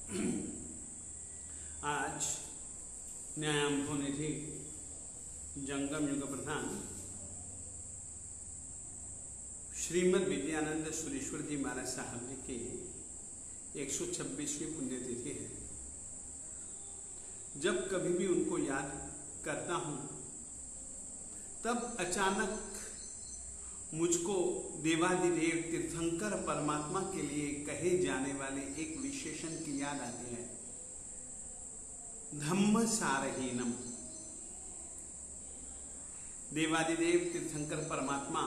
आज न्यायाम्भोनिधि जंगम युग प्रधान श्रीमद् विद्यानंद सुरेश्वर जी महाराज साहब जी की 126वीं पुण्यतिथि है। जब कभी भी उनको याद करता हूँ तब अचानक मुझको देवादिदेव तीर्थंकर परमात्मा के लिए कहे जाने वाले एक विशेषण की याद आती है, धम्म सारहीनम। देवादिदेव तीर्थंकर परमात्मा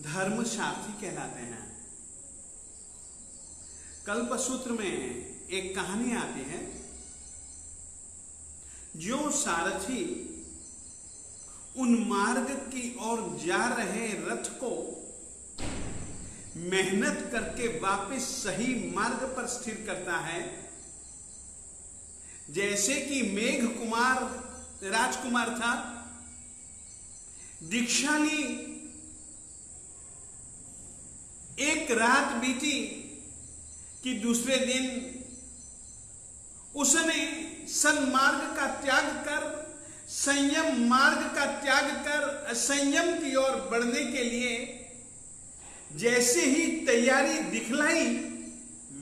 धर्म सारथी कहलाते हैं। कल्पसूत्र में एक कहानी आती है, जो सारथी उन मार्ग की ओर जा रहे रथ को मेहनत करके वापस सही मार्ग पर स्थिर करता है, जैसे कि मेघ कुमार राजकुमार था, दीक्षा ली, एक रात बीती कि दूसरे दिन उसने सन्मार्ग का त्याग कर, संयम मार्ग का त्याग कर असंयम की ओर बढ़ने के लिए जैसे ही तैयारी दिखलाई,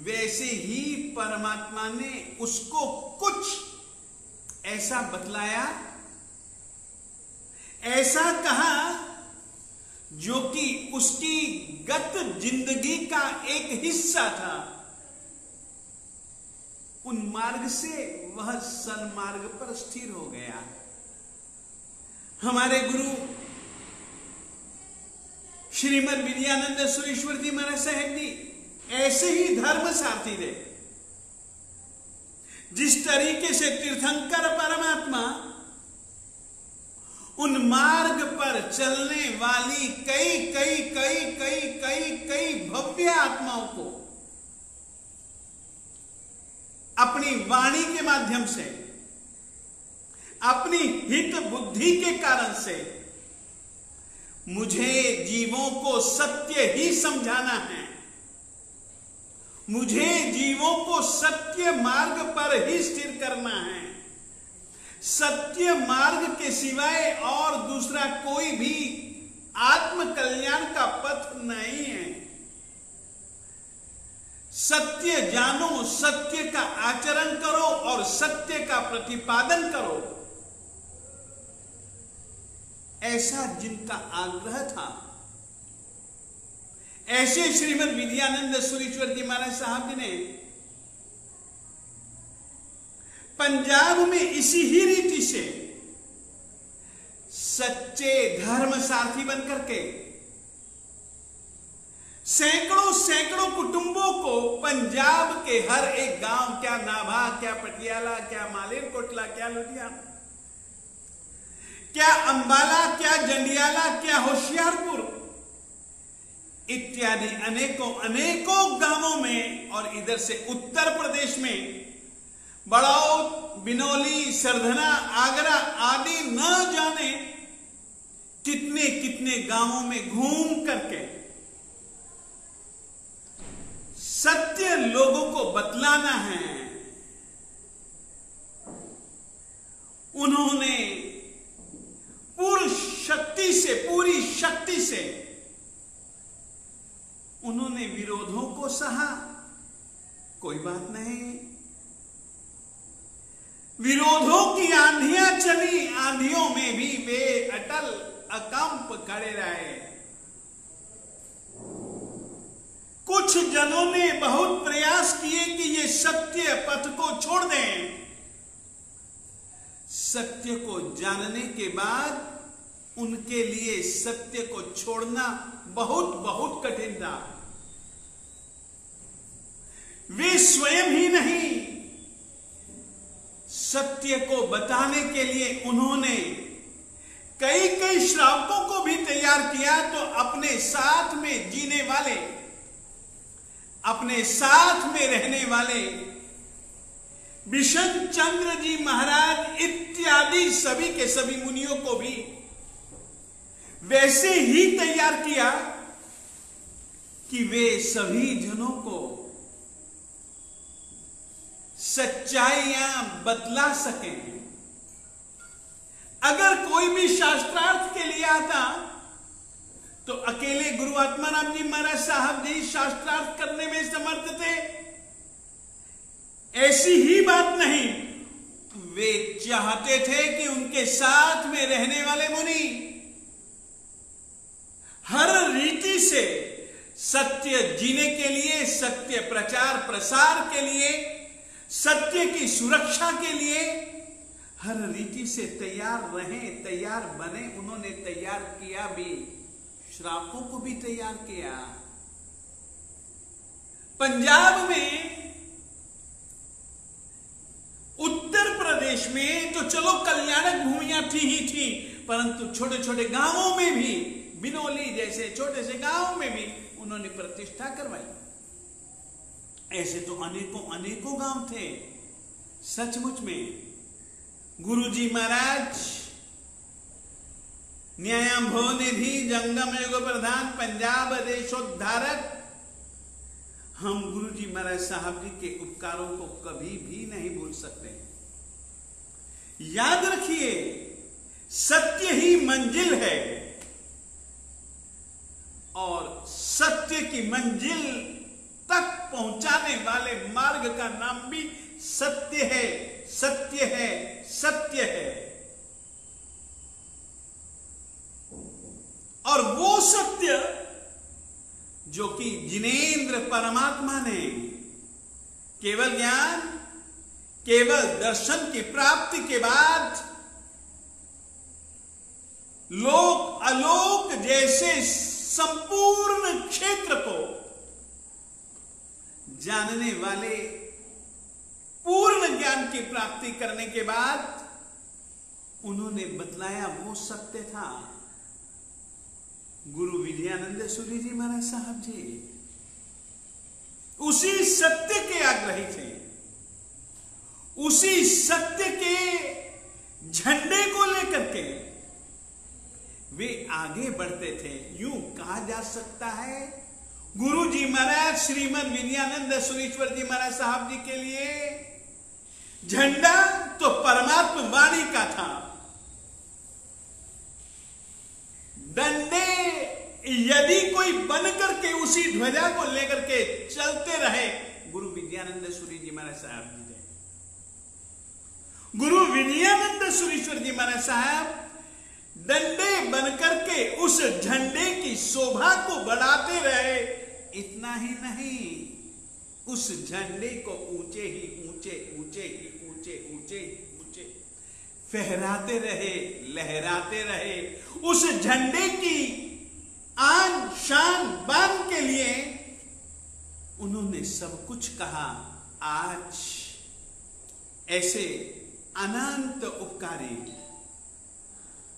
वैसे ही परमात्मा ने उसको कुछ ऐसा बतलाया, ऐसा कहा जो कि उसकी गत जिंदगी का एक हिस्सा था। उन मार्ग से वह सन्मार्ग पर स्थिर हो गया। हमारे गुरु श्रीमद् विद्यानंद सुरेश्वर जी महाराज साहब जी ऐसे ही धर्म सारथी थे। जिस तरीके से तीर्थंकर परमात्मा उन मार्ग पर चलने वाली कई कई कई कई कई कई भव्य आत्माओं को अपनी वाणी के माध्यम से, अपनी हित बुद्धि के कारण से मुझे जीवों को सत्य ही समझाना है, मुझे जीवों को सत्य मार्ग पर ही स्थिर करना है, सत्य मार्ग के सिवाय और दूसरा कोई भी आत्म कल्याण का पथ नहीं है। सत्य जानो, सत्य का आचरण करो और सत्य का प्रतिपादन करो, ऐसा जिनका आग्रह था, ऐसे श्रीमद् विद्यानंद सुरेश्वर जी महाराज साहब जी ने पंजाब में इसी ही रीति से सच्चे धर्म सारथी बनकर के सैकड़ों सैकड़ों कुटुंबों को पंजाब के हर एक गांव, क्या नाभा, क्या पटियाला, क्या मालेरकोटला, क्या लुधियाना, क्या अंबाला, क्या जंडियाला, क्या होशियारपुर इत्यादि अनेकों अनेकों गांवों में और इधर से उत्तर प्रदेश में बड़ौद, बिनौली, सरधना, आगरा आदि न जाने कितने कितने गांवों में घूम करके सत्य लोगों को बतलाना है। उन्होंने पूरी शक्ति से उन्होंने विरोधों को सहा, कोई बात नहीं, विरोधों की आंधियां चली, आंधियों में भी वे अटल अकंप खड़े रहे। कुछ जनों ने बहुत प्रयास किए कि ये सत्य पथ को छोड़ दें। सत्य को जानने के बाद उनके लिए सत्य को छोड़ना बहुत बहुत कठिन था। वे स्वयं ही नहीं, सत्य को बताने के लिए उन्होंने कई कई श्रावकों को भी तैयार किया। तो अपने साथ में जीने वाले, अपने साथ में रहने वाले बिशन चंद्र जी महाराज इत्यादि सभी के सभी मुनियों को भी वैसे ही तैयार किया कि वे सभी जनों को सच्चाइयां बतला सकें। अगर कोई भी शास्त्रार्थ के लिए आता तो अकेले गुरु आत्माराम जी महाराज साहब जी शास्त्रार्थ करने में समर्थ थे, ऐसी ही बात नहीं। वे चाहते थे कि उनके साथ में रहने वाले मुनि हर रीति से सत्य जीने के लिए, सत्य प्रचार प्रसार के लिए, सत्य की सुरक्षा के लिए हर रीति से तैयार रहें, तैयार बने। उन्होंने तैयार किया भी, श्रापों को भी तैयार किया। पंजाब में, उत्तर प्रदेश में तो चलो कल्याणक भूमियां थी ही थी, परंतु छोटे छोटे गांवों में भी, बिनोली जैसे छोटे से गांवों में भी उन्होंने प्रतिष्ठा करवाई। ऐसे तो अनेकों अनेकों गांव थे। सचमुच में गुरुजी महाराज न्यायाम्भो निधि, जंगम युग प्रधान, पंजाब देशोद्धारक, हम गुरुजी महाराज साहब जी के उपकारों को कभी भी नहीं भूल सकते। याद रखिए, सत्य ही मंजिल है और सत्य की मंजिल तक पहुंचाने वाले मार्ग का नाम भी सत्य है, सत्य है, सत्य है। और वो सत्य जो कि जिनेंद्र परमात्मा ने केवल ज्ञान, केवल दर्शन की प्राप्ति के बाद लोक अलोक जैसे संपूर्ण क्षेत्र को जानने वाले, पूर्ण ज्ञान की प्राप्ति करने के बाद उन्होंने बतलाया, वो सत्य था। गुरु विजयानंद सूरी जी महाराज साहब जी उसी सत्य के आग्रही थे, उसी सत्य के झंडे को लेकर के वे आगे बढ़ते थे। यूं कहा जा सकता है, गुरु जी महाराज श्रीमद विजयानंद सुरीश्वर जी महाराज साहब जी के लिए झंडा तो परमात्मा वाणी का था, डंडे यदि कोई बन करके उसी ध्वजा को लेकर के चलते रहे, गुरु विजयानंद सूरी जी महाराज साहब जी थे। गुरु विजयानंद सुरीश्वर जी महाराज साहब डंडे बनकर के उस झंडे की शोभा को बढ़ाते रहे। इतना ही नहीं, उस झंडे को ऊंचे ही ऊंचे, ऊंचे ही ऊंचे, ऊंचे ही ऊंचे फहराते रहे, लहराते रहे। उस झंडे की आन शान बान के लिए उन्होंने सब कुछ कहा। आज ऐसे अनंत उपकारी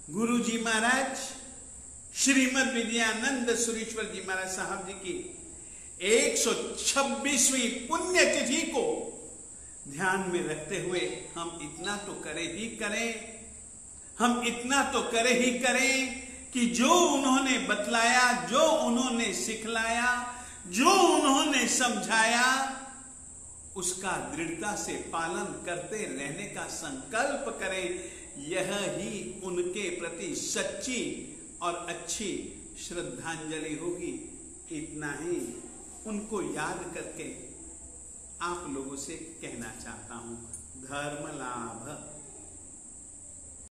गुरु जी महाराज श्रीमद विजयानंद सुरीश्वर जी महाराज साहब जी की 126वीं पुण्यतिथि को ध्यान में रखते हुए हम इतना तो करें ही करें, हम इतना तो करें ही करें कि जो उन्होंने बतलाया, जो उन्होंने सिखलाया, जो उन्होंने समझाया, उसका दृढ़ता से पालन करते रहने का संकल्प करें। यह ही उनके प्रति सच्ची और अच्छी श्रद्धांजलि होगी। इतना ही उनको याद करके आप लोगों से कहना चाहता हूं। धर्म लाभ।